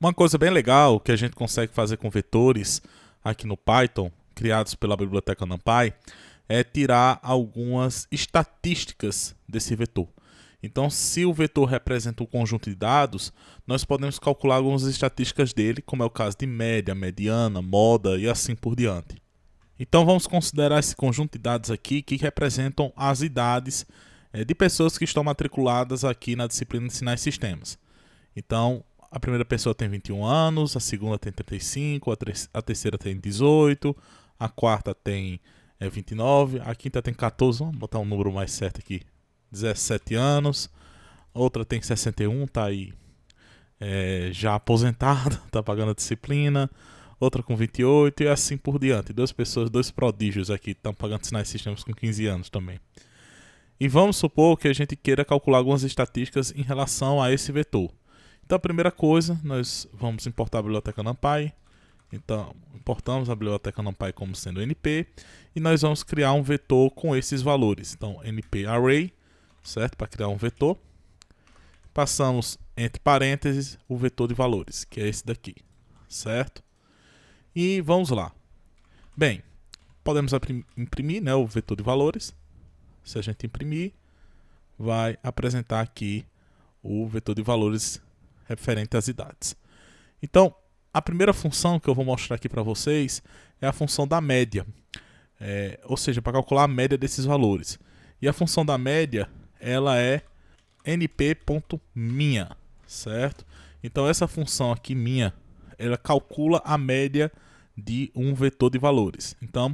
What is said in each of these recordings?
Uma coisa bem legal que a gente consegue fazer com vetores aqui no Python, criados pela biblioteca NumPy, é tirar algumas estatísticas desse vetor. Então, se o vetor representa um conjunto de dados, nós podemos calcular algumas estatísticas dele, como é o caso de média, mediana, moda e assim por diante. Então, vamos considerar esse conjunto de dados aqui que representam as idades de pessoas que estão matriculadas aqui na disciplina de Sinais e Sistemas. Então, a primeira pessoa tem 21 anos, a segunda tem 35, a terceira tem 18, a quarta tem 29, a quinta tem 14, vamos botar um número mais certo aqui, 17 anos, outra tem 61, tá aí já aposentada, tá pagando a disciplina, outra com 28 e assim por diante. Duas pessoas, dois prodígios aqui, estão pagando Sinais e Sistemas com 15 anos também. E vamos supor que a gente queira calcular algumas estatísticas em relação a esse vetor. Então, a primeira coisa, nós vamos importar a biblioteca NumPy. Então, importamos a biblioteca NumPy como sendo NP. E nós vamos criar um vetor com esses valores. Então, NP Array, certo? Para criar um vetor. Passamos entre parênteses o vetor de valores, que é esse daqui, certo? E vamos lá. Bem, podemos imprimir, né, o vetor de valores. Se a gente imprimir, vai apresentar aqui o vetor de valores referente às idades. Então, a primeira função que eu vou mostrar aqui para vocês é a função da média, ou seja, para calcular a média desses valores. E a função da média, ela é np.minha, certo? Então, essa função aqui, minha, ela calcula a média de um vetor de valores. Então,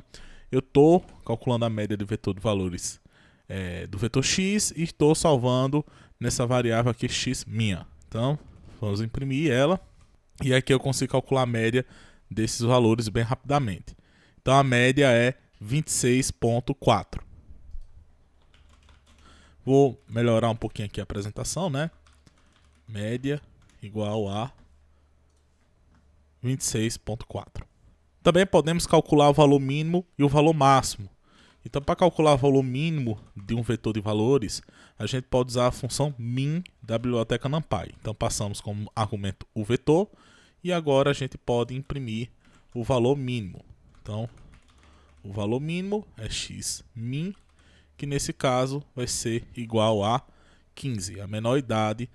eu estou calculando a média do vetor de valores do vetor x e estou salvando nessa variável aqui x minha. Então, vamos imprimir ela e aqui eu consigo calcular a média desses valores bem rapidamente. Então, a média é 26,4. Vou melhorar um pouquinho aqui a apresentação, né? Média igual a 26,4. Também podemos calcular o valor mínimo e o valor máximo. Então, para calcular o valor mínimo de um vetor de valores, a gente pode usar a função min da biblioteca NumPy. Então, passamos como argumento o vetor e agora a gente pode imprimir o valor mínimo. Então, o valor mínimo é xmin, que nesse caso vai ser igual a 15, a menor idade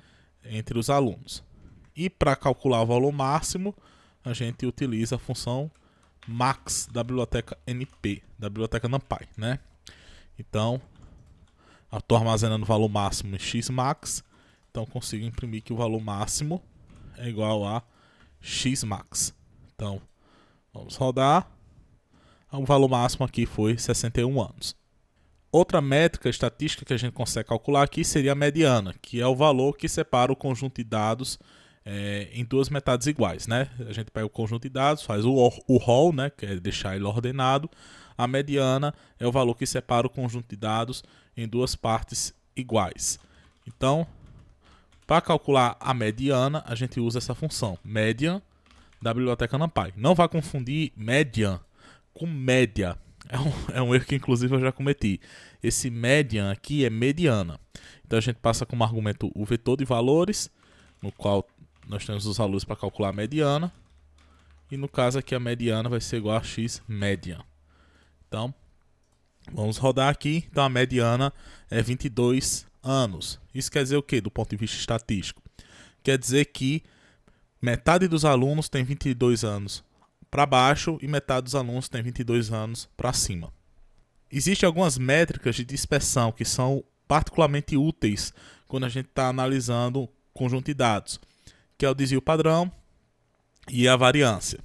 entre os alunos. E para calcular o valor máximo, a gente utiliza a função max da biblioteca NP, da biblioteca NumPy, né? Então, eu estou armazenando o valor máximo em xmax, então consigo imprimir que o valor máximo é igual a xmax. Então, vamos rodar. O valor máximo aqui foi 61 anos. Outra métrica estatística que a gente consegue calcular aqui seria a mediana, que é o valor que separa o conjunto de dados em duas metades iguais, né? A gente pega o conjunto de dados, faz o roll, né, que é deixar ele ordenado. A mediana é o valor que separa o conjunto de dados em duas partes iguais. Então, para calcular a mediana, a gente usa essa função, median da biblioteca NumPy. Não vá confundir median com média. É um erro que inclusive eu já cometi. Esse median aqui é mediana. Então, a gente passa como argumento o vetor de valores, no qual nós temos os valores para calcular a mediana. E no caso aqui a mediana vai ser igual a x median. Então, vamos rodar aqui. Então, a mediana é 22 anos. Isso quer dizer o quê do ponto de vista estatístico? Quer dizer que metade dos alunos tem 22 anos para baixo e metade dos alunos tem 22 anos para cima. Existem algumas métricas de dispersão que são particularmente úteis quando a gente está analisando conjunto de dados, que é o desvio padrão e a variância.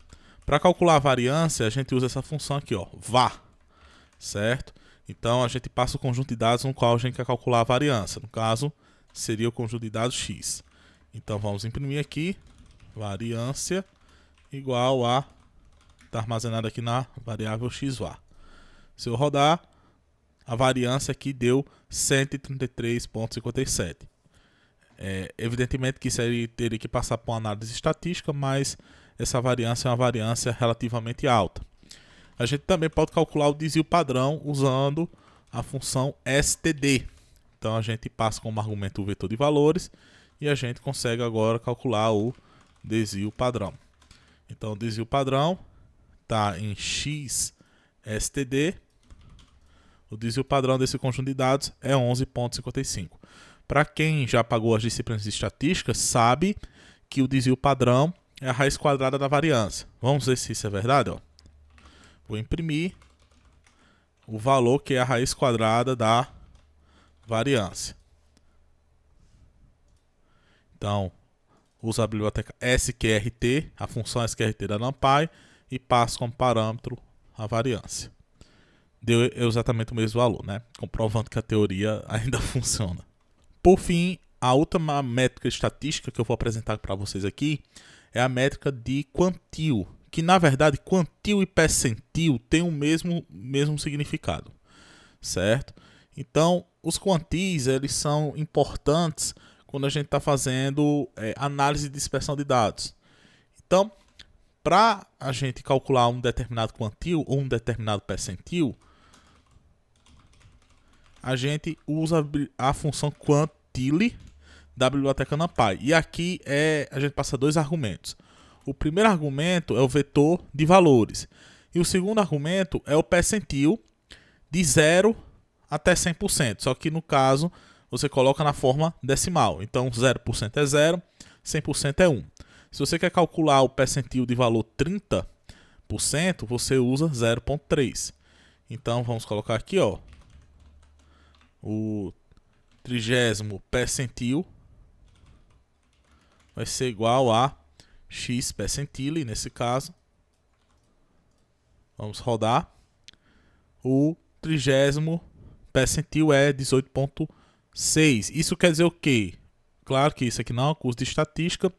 Para calcular a variância, a gente usa essa função aqui, ó, var, certo? Então, a gente passa o conjunto de dados no qual a gente quer calcular a variância. No caso, seria o conjunto de dados x. Então, vamos imprimir aqui, variância igual a, está armazenado aqui na variável xvar. Se eu rodar, a variância aqui deu 133,57. Evidentemente que isso aí teria que passar por uma análise estatística, mas essa variância é uma variância relativamente alta. A gente também pode calcular o desvio padrão usando a função std. Então a gente passa como argumento o vetor de valores e a gente consegue agora calcular o desvio padrão. Então, o desvio padrão está em XSTD. O desvio padrão desse conjunto de dados é 11,55. Para quem já pagou as disciplinas de estatística, sabe que o desvio padrão é a raiz quadrada da variância. Vamos ver se isso é verdade. Ó. Vou imprimir o valor que é a raiz quadrada da variância. Então, uso a biblioteca sqrt, a função sqrt da NumPy, e passo como parâmetro a variância. Deu exatamente o mesmo valor, né? Comprovando que a teoria ainda funciona. Por fim, a última métrica estatística que eu vou apresentar para vocês aqui é a métrica de quantil, que na verdade quantil e percentil têm o mesmo significado, certo? Então, os quantis eles são importantes quando a gente está fazendo análise de dispersão de dados. Então, para a gente calcular um determinado quantil ou um determinado percentil, a gente usa a função quantile da biblioteca NumPy. E aqui a gente passa dois argumentos. O primeiro argumento é o vetor de valores. E o segundo argumento é o percentil de 0 até 100%. Só que no caso, você coloca na forma decimal. Então, 0% é 0, 100% é 1. Se você quer calcular o percentil de valor 30%, você usa 0,3. Então, vamos colocar aqui, ó, o 30º percentil vai ser igual a x percentile, nesse caso. Vamos rodar. O 30º percentil é 18,6. Isso quer dizer o quê? Claro que isso aqui não é um curso de estatística,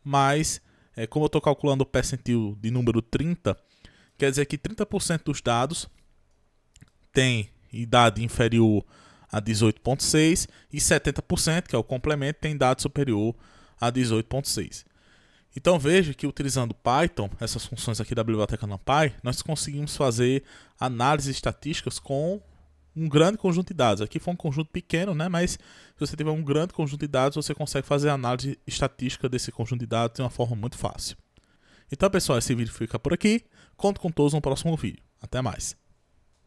mas como eu estou calculando o percentil de número 30, quer dizer que 30% dos dados tem idade inferior a 18,6 e 70%, que é o complemento, tem idade superior a 18,6. Então veja que utilizando Python, essas funções aqui da biblioteca NumPy, nós conseguimos fazer análises estatísticas com um grande conjunto de dados. Aqui foi um conjunto pequeno, né? Mas se você tiver um grande conjunto de dados, você consegue fazer a análise estatística desse conjunto de dados de uma forma muito fácil. Então, pessoal, esse vídeo fica por aqui. Conto com todos no próximo vídeo. Até mais.